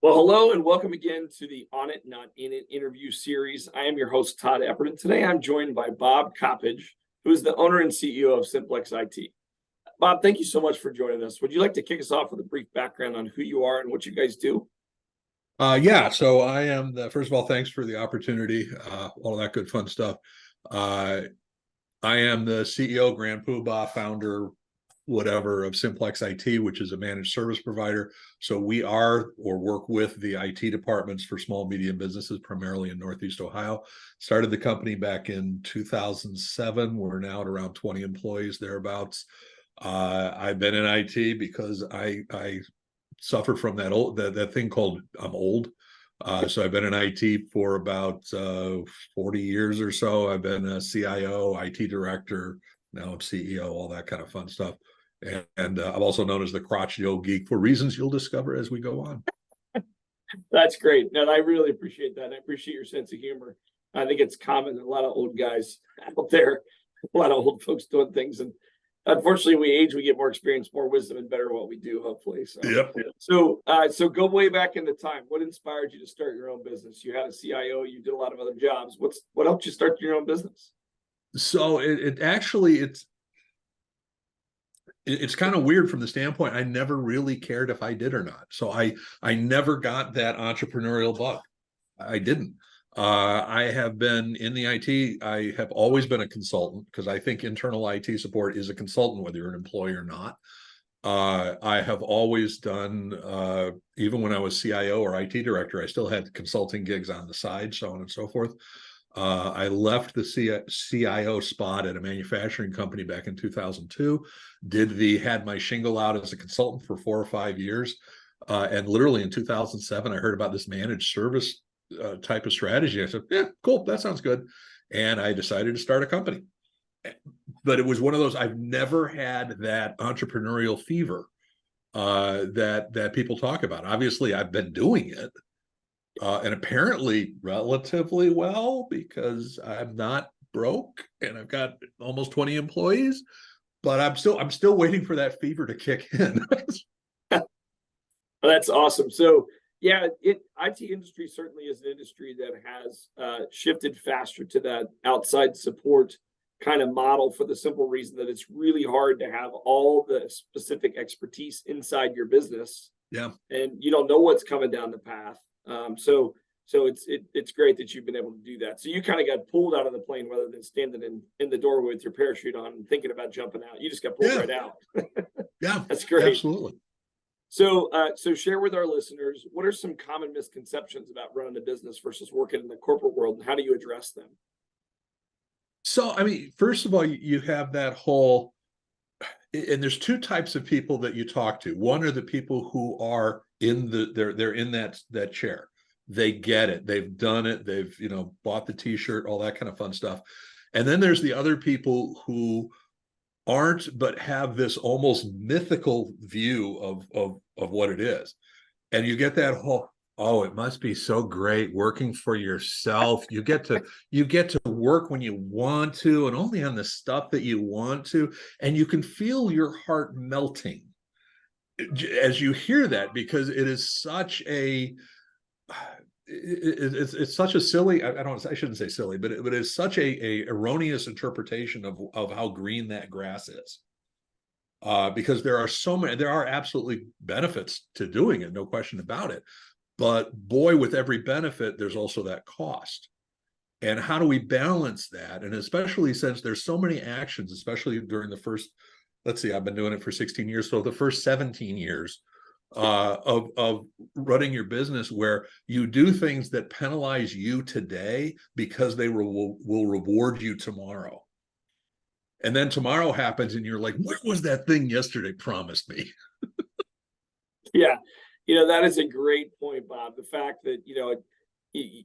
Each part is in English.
Well, hello and welcome again to the On It Not In It interview series. I am your host, Todd Eppert, and today I'm joined by Bob Coppedge, who is the owner and CEO of Simplex IT. Bob, thank you so much for joining us. Would you like to kick us off with a brief background on who you are and what you guys do? So I am first of all, thanks for the opportunity, all of that good fun stuff. I am the CEO, Grand Poobah, founder, whatever, of Simplex IT, which is a managed service provider. So we are or work with the IT departments for small, medium businesses, primarily in Northeast Ohio. Started the company back in 2007. We're now at around 20 employees, thereabouts. I've been in IT because I suffer from that thing called I'm old. So I've been in IT for about 40 years or so. I've been a CIO, IT director, now I'm CEO, all that kind of fun stuff. And I'm also known as the crotchety old geek for reasons you'll discover as we go on. That's great. And I really appreciate that. I appreciate your sense of humor. I think it's common that a lot of old guys out there, a lot of old folks doing things. And unfortunately, we age, we get more experience, more wisdom, and better at what we do, hopefully. Yep. So go way back into time. What inspired you to start your own business? You had a CIO, you did a lot of other jobs. What helped you start your own business? So it's kind of weird from the standpoint I never really cared if I did or not. So I never got that entrepreneurial bug. I didn't. I have been in the IT. I have always been a consultant because I think internal IT support is a consultant, whether you're an employee or not. I have always done, even when I was CIO or IT director, I still had consulting gigs on the side, so on and so forth. I left the CIO spot at a manufacturing company back in 2002, had my shingle out as a consultant for 4 or 5 years. And literally in 2007, I heard about this managed service type of strategy. I said, yeah, cool, that sounds good. And I decided to start a company. But it was one of those, I've never had that entrepreneurial fever that people talk about. Obviously, I've been doing it. And apparently relatively well because I'm not broke and I've got almost 20 employees, but I'm still waiting for that fever to kick in. That's awesome. So yeah, IT industry certainly is an industry that has shifted faster to that outside support kind of model for the simple reason that it's really hard to have all the specific expertise inside your business. Yeah. And you don't know what's coming down the path. So it's great that you've been able to do that. So you kind of got pulled out of the plane rather than standing in the doorway with your parachute on and thinking about jumping out. You just got pulled right out. Yeah, that's great. Absolutely. So share with our listeners, what are some common misconceptions about running a business versus working in the corporate world, and how do you address them? So, I mean, first of all, you have that whole, and there's two types of people that you talk to. One are the people who are they're in that chair. They get it. They've done it. They've, bought the t-shirt, all that kind of fun stuff. And then there's the other people who aren't, but have this almost mythical view of what it is. And you get that whole, oh, it must be so great working for yourself. You get to work when you want to and only on the stuff that you want to. And you can feel your heart melting as you hear that, because it is such a it's such a silly, I shouldn't say silly, but it is such a erroneous interpretation of how green that grass is. Because there are absolutely benefits to doing it, no question about it. But boy, with every benefit, there's also that cost. And how do we balance that? And especially since there's so many actions, especially during the first, let's see, I've been doing it for 16 years. So the first 17 years of running your business, where you do things that penalize you today because they will reward you tomorrow. And then tomorrow happens and you're like, where was that thing yesterday promised me? Yeah. That is a great point, Bob. The fact that,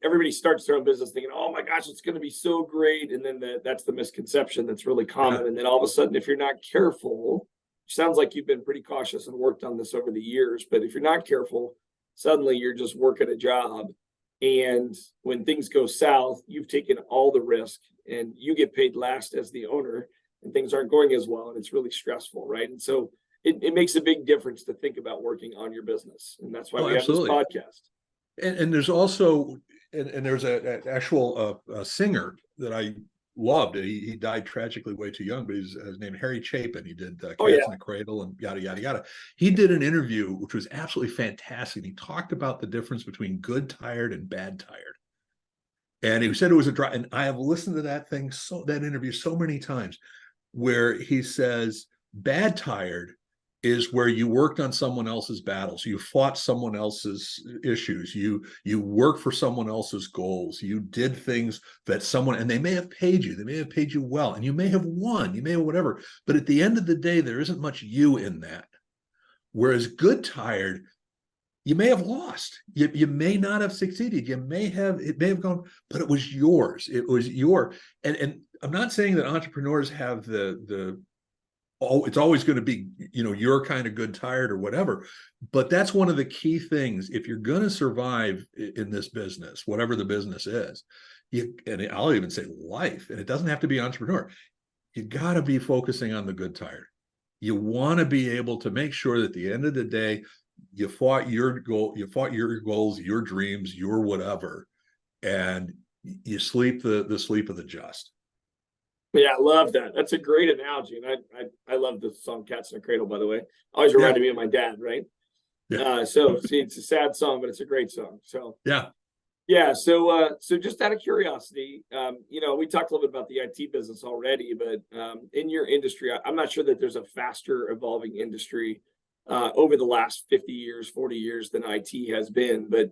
everybody starts their own business thinking, oh my gosh, it's going to be so great. And then that's the misconception that's really common. Yeah. And then all of a sudden, if you're not careful, sounds like you've been pretty cautious and worked on this over the years, but if you're not careful, suddenly you're just working a job. And when things go south, you've taken all the risk and you get paid last as the owner, and things aren't going as well. And it's really stressful, right? And so it makes a big difference to think about working on your business. And that's why Oh, we have this absolutely. podcast. And there's also, and there's an actual singer that I loved. He died tragically way too young, but he's named Harry Chapin. He did Cats Oh yeah. in the Cradle and yada, yada, yada. He did an interview, which was absolutely fantastic. He talked about the difference between good tired and bad tired. And he said it was a dry, and I have listened to that interview so many times, where he says bad tired is where you worked on someone else's battles, you fought someone else's issues, you worked for someone else's goals, you did things that someone, and they may have paid you well, and you may have won, you may have whatever, but at the end of the day, there isn't much you in that. Whereas good tired, you may have lost, you may not have succeeded, it may have gone, but it was yours, and I'm not saying that entrepreneurs have it's always going to be, your kind of good tired or whatever, but that's one of the key things. If you're going to survive in this business, whatever the business is, and I'll even say life, and it doesn't have to be entrepreneur, you got to be focusing on the good tired. You want to be able to make sure that at the end of the day, you fought your goals, your dreams, your whatever, and you sleep the sleep of the just. Yeah, I love that. That's a great analogy. And I love the song Cats in the Cradle, by the way. Always reminded me of my dad, right? Yeah. So see, it's a sad song, but it's a great song. So Yeah. yeah. So just out of curiosity, we talked a little bit about the IT business already, but in your industry, I'm not sure that there's a faster evolving industry over the last 50 years, 40 years than IT has been, but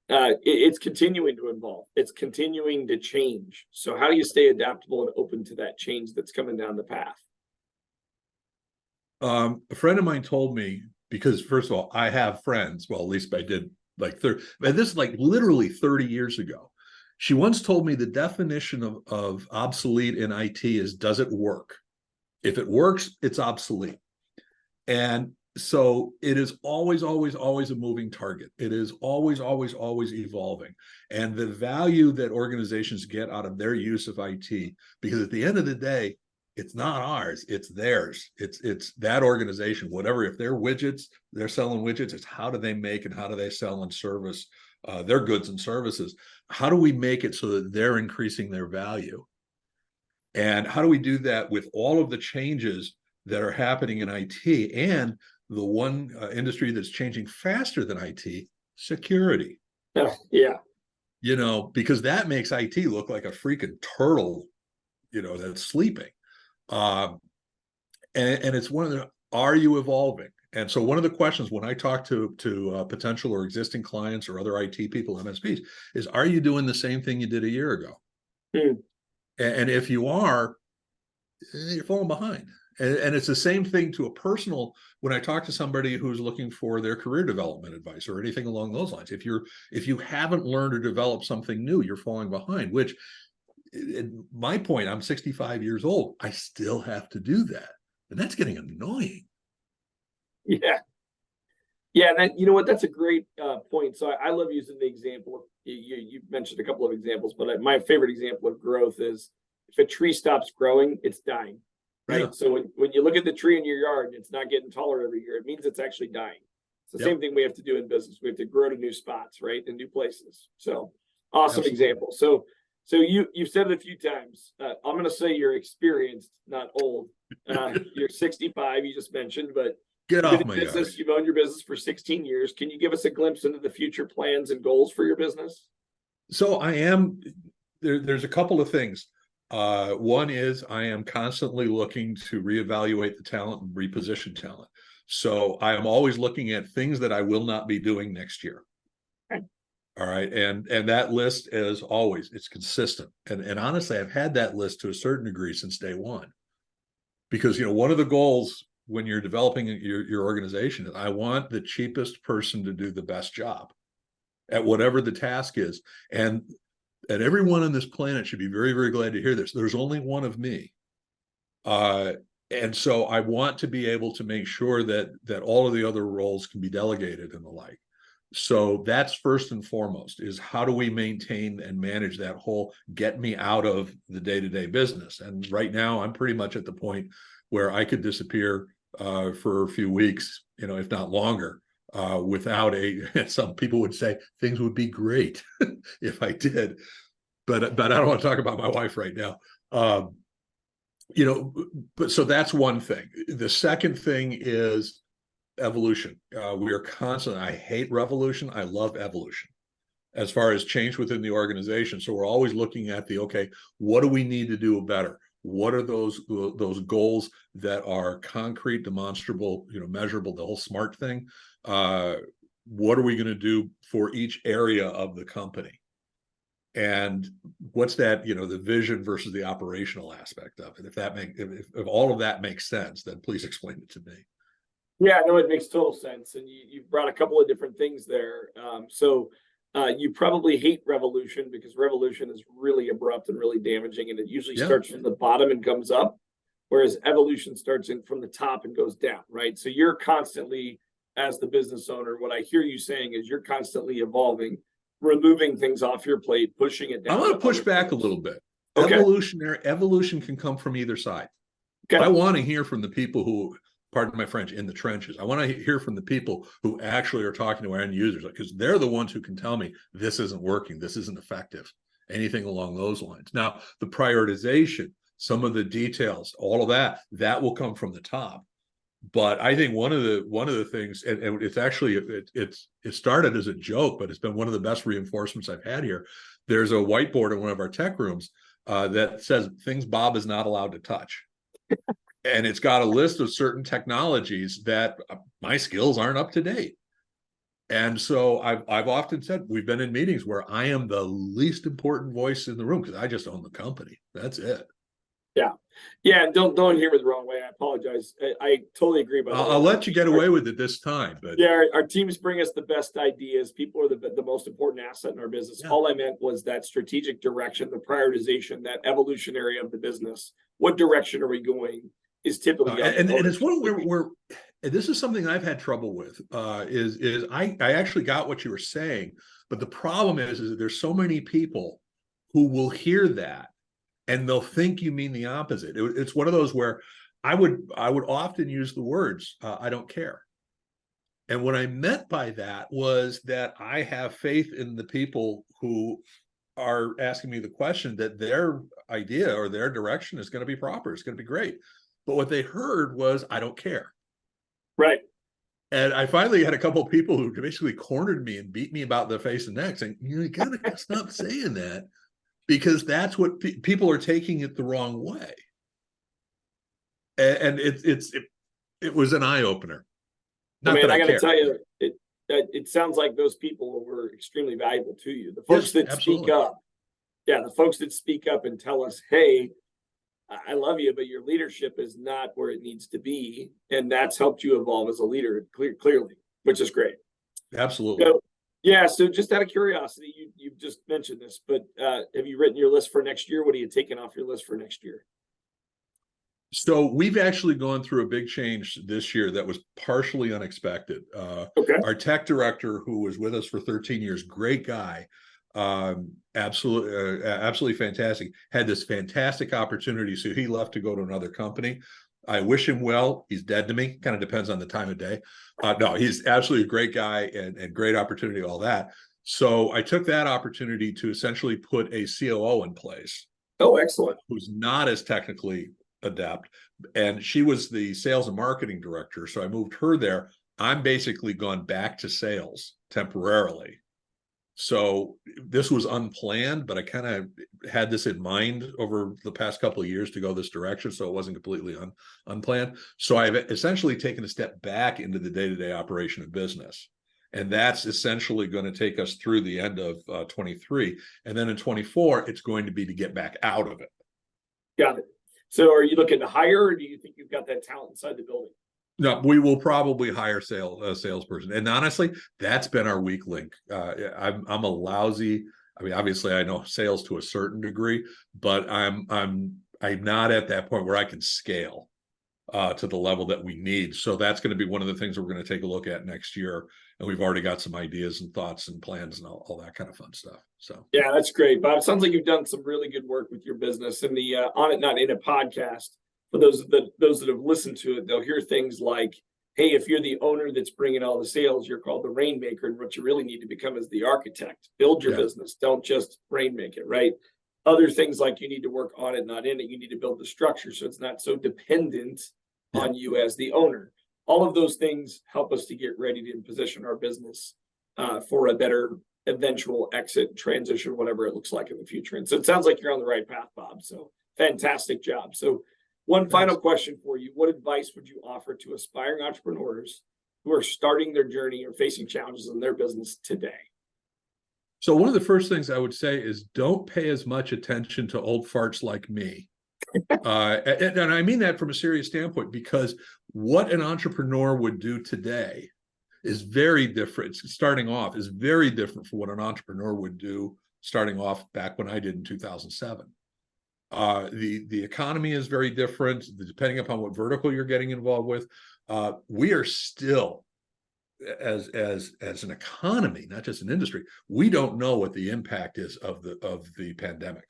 it's continuing to evolve. It's continuing to change. So how do you stay adaptable and open to that change that's coming down the path? A friend of mine told me, because first of all, I have friends. Well, at least I did, like 30, and this is like literally 30 years ago. She once told me the definition of obsolete in IT is, does it work? If it works, it's obsolete. And so it is always, always, always a moving target. It is always, always, always evolving. And the value that organizations get out of their use of IT, because at the end of the day, it's not ours, it's theirs. It's that organization, whatever, if they're widgets, they're selling widgets, it's how do they make and how do they sell and service their goods and services? How do we make it so that they're increasing their value? And how do we do that with all of the changes that are happening in IT, and the one industry that's changing faster than IT, security? Yeah. Because that makes IT look like a freaking turtle, that's sleeping. And it's one of the, are you evolving? And so one of the questions when I talk to potential or existing clients or other IT people, MSPs, is, are you doing the same thing you did a year ago? And if you are, you're falling behind. And it's the same thing to a personal, when I talk to somebody who's looking for their career development advice or anything along those lines. If you haven't learned or developed something new, you're falling behind, which at my point, I'm 65 years old. I still have to do that. And that's getting annoying. Yeah. Yeah. That, you know what? That's a great point. So I love using the example. You mentioned a couple of examples, but my favorite example of growth is, if a tree stops growing, it's dying. Right. Yeah. So when you look at the tree in your yard and it's not getting taller every year, it means it's actually dying. It's the same thing we have to do in business. We have to grow to new spots, right? And new places. So awesome Absolutely. example. So you've said it a few times. I'm going to say you're experienced, not old. You're 65, you just mentioned, but Get you've off been my in yard. business, you've owned your business for 16 years. Can you give us a glimpse into the future plans and goals for your business? So I am, there's a couple of things. One is I am constantly looking to reevaluate the talent and reposition talent. So I am always looking at things that I will not be doing next year. Okay. All right. And that list, as always, it's consistent. And honestly, I've had that list to a certain degree since day one. Because, one of the goals when you're developing your organization is, I want the cheapest person to do the best job at whatever the task is. And everyone on this planet should be very, very glad to hear this. There's only one of me. And so I want to be able to make sure that all of the other roles can be delegated and the like. So that's first and foremost, is how do we maintain and manage that whole get me out of the day-to-day business? And right now I'm pretty much at the point where I could disappear for a few weeks, if not longer, without some people would say things would be great if I did, but I don't want to talk about my wife right now. But so that's one thing. The second thing is evolution. We are constantly, I hate revolution. I love evolution as far as change within the organization. So we're always looking at okay, what do we need to do better? What are those goals that are concrete, demonstrable, measurable, the whole SMART thing? What are we going to do for each area of the company? And what's that, the vision versus the operational aspect of it? If all of that makes sense, then please explain it to me. Yeah, no, it makes total sense. And you brought a couple of different things there. You probably hate revolution because revolution is really abrupt and really damaging, and it usually starts from the bottom and comes up, whereas evolution starts from the top and goes down, right? So you're constantly, as the business owner, what I hear you saying is you're constantly evolving, removing things off your plate, pushing it down. I want to push back a little bit. Okay. Evolution can come from either side. Okay. I want to hear from the people who, pardon my French, in the trenches. I want to hear from the people who actually are talking to our end users, because they're the ones who can tell me this isn't working, this isn't effective, anything along those lines. Now, the prioritization, some of the details, all of that will come from the top. But I think one of the things, and it's actually it started as a joke, but it's been one of the best reinforcements I've had here. There's a whiteboard in one of our tech rooms that says things Bob is not allowed to touch. And it's got a list of certain technologies that my skills aren't up to date. And so I've often said, we've been in meetings where I am the least important voice in the room because I just own the company. That's it. Yeah. Don't hear me the wrong way. I apologize. I totally agree. I'll let you get away with it this time. But yeah, our teams bring us the best ideas. People are the most important asset in our business. Yeah. All I meant was that strategic direction, the prioritization, that evolutionary of the business. What direction are we going? Is typically and it's one where this is something I've had trouble with. Is I actually got what you were saying, but the problem is that there's so many people who will hear that and they'll think you mean the opposite. It's one of those where I would often use the words I don't care, and what I meant by that was that I have faith in the people who are asking me the question, that their idea or their direction is going to be proper, it's going to be great. But what they heard was, I don't care. Right. And I finally had a couple of people who basically cornered me and beat me about the face and neck, saying, you gotta stop saying that, because that's what people are taking it the wrong way. And it was an eye opener. I got to tell you, it sounds like those people were extremely valuable to you. The folks that speak up, the folks that speak up and tell us, hey, I love you, but your leadership is not where it needs to be. And that's helped you evolve as a leader clearly, which is great. Absolutely. So just out of curiosity, you've just mentioned this, but have you written your list for next year? What are you taking off your list for next year? So we've actually gone through a big change this year that was partially unexpected. Our tech director, who was with us for 13 years, great guy, absolutely fantastic, had this fantastic opportunity, so he left to go to another company. I wish him well. He's dead to me. Kind of depends on the time of day. No, he's absolutely a great guy and great opportunity, all that. So I took that opportunity to essentially put a COO in place. Oh, excellent. Who's not as technically adept, and she was the sales and marketing director, so I moved her there. I'm basically gone back to sales temporarily. So this was unplanned, but I kind of had this in mind over the past couple of years to go this direction, so it wasn't completely unplanned. So I've essentially taken a step back into the day-to-day operation of business, and that's essentially going to take us through the end of 23, and then in 24 it's going to be to get back out of it. Got it. So are you looking to hire, or do you think you've got that talent inside the building? No, we will probably hire a salesperson, and honestly, that's been our weak link. I'm a lousy. I mean, obviously, I know sales to a certain degree, but I'm not at that point where I can scale to the level that we need. So that's going to be one of the things that we're going to take a look at next year, and we've already got some ideas and thoughts and plans and all that kind of fun stuff. So yeah, that's great, Bob. It sounds like you've done some really good work with your business, and the On It Not In It podcast for those that have listened to it, they'll hear things like, hey, if you're the owner that's bringing all the sales, you're called the rainmaker. And what you really need to become is the architect. Build your Yeah. business. Don't just rainmake it, right? Other things like you need to work on it, not in it. You need to build the structure so it's not so dependent Yeah. on you as the owner. All of those things help us to get ready to position our business for a better eventual exit, transition, whatever it looks like in the future. And so it sounds like you're on the right path, Bob. So fantastic job. So one final question for you. What advice would you offer to aspiring entrepreneurs who are starting their journey or facing challenges in their business today? So one of the first things I would say is don't pay as much attention to old farts like me. And I mean that from a serious standpoint, because what an entrepreneur would do today is very different. Starting off is very different from what an entrepreneur would do starting off back when I did in 2007. The economy is very different depending upon what vertical you're getting involved with. We are still, as an economy, not just an industry, we don't know what the impact is of the pandemic.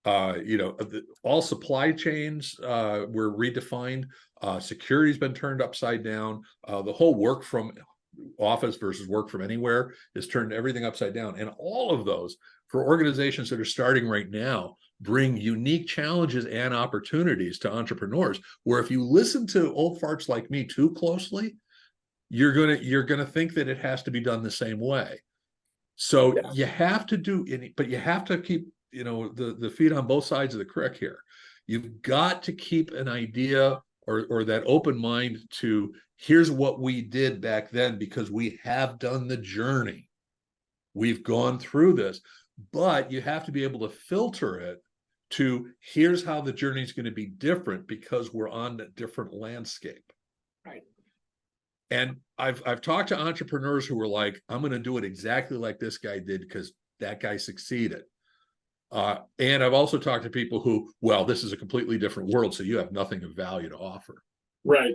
All supply chains were redefined. Security's been turned upside down. The whole work from office versus work from anywhere has turned everything upside down. And all of those, for organizations that are starting right now, bring unique challenges and opportunities to entrepreneurs, where if you listen to old farts like me too closely, you're gonna think that it has to be done the same way. So you have to do it, but you have to keep the feet on both sides of the creek here. You've got to keep an idea or that open mind to, here's what we did back then, because we have done the journey. We've gone through this, but you have to be able to filter it to, here's how the journey is going to be different because we're on a different landscape. Right. And I've talked to entrepreneurs who were like, I'm going to do it exactly like this guy did because that guy succeeded. And I've also talked to people who, well, this is a completely different world, so you have nothing of value to offer. Right.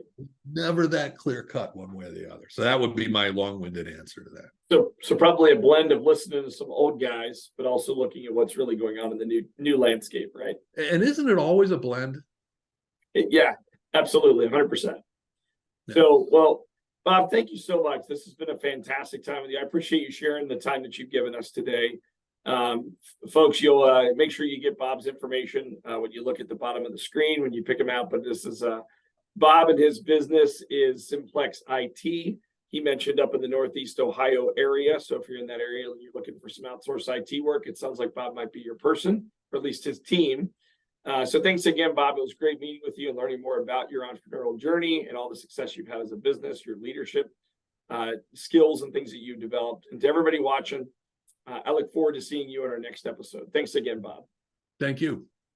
Never that clear cut one way or the other. So that would be my long-winded answer to that. So probably a blend of listening to some old guys, but also looking at what's really going on in the new landscape, right? And isn't it always a blend? Yeah, absolutely, 100%. Yeah. So, well, Bob, thank you so much. This has been a fantastic time with you. I appreciate you sharing the time that you've given us today. Folks, you'll make sure you get Bob's information when you look at the bottom of the screen when you pick him out. But this is Bob, and his business is Simplex IT. He mentioned up in the Northeast Ohio area. So if you're in that area and you're looking for some outsourced IT work, it sounds like Bob might be your person, or at least his team. So thanks again, Bob. It was great meeting with you and learning more about your entrepreneurial journey and all the success you've had as a business, your leadership skills and things that you've developed. And to everybody watching, I look forward to seeing you in our next episode. Thanks again, Bob. Thank you.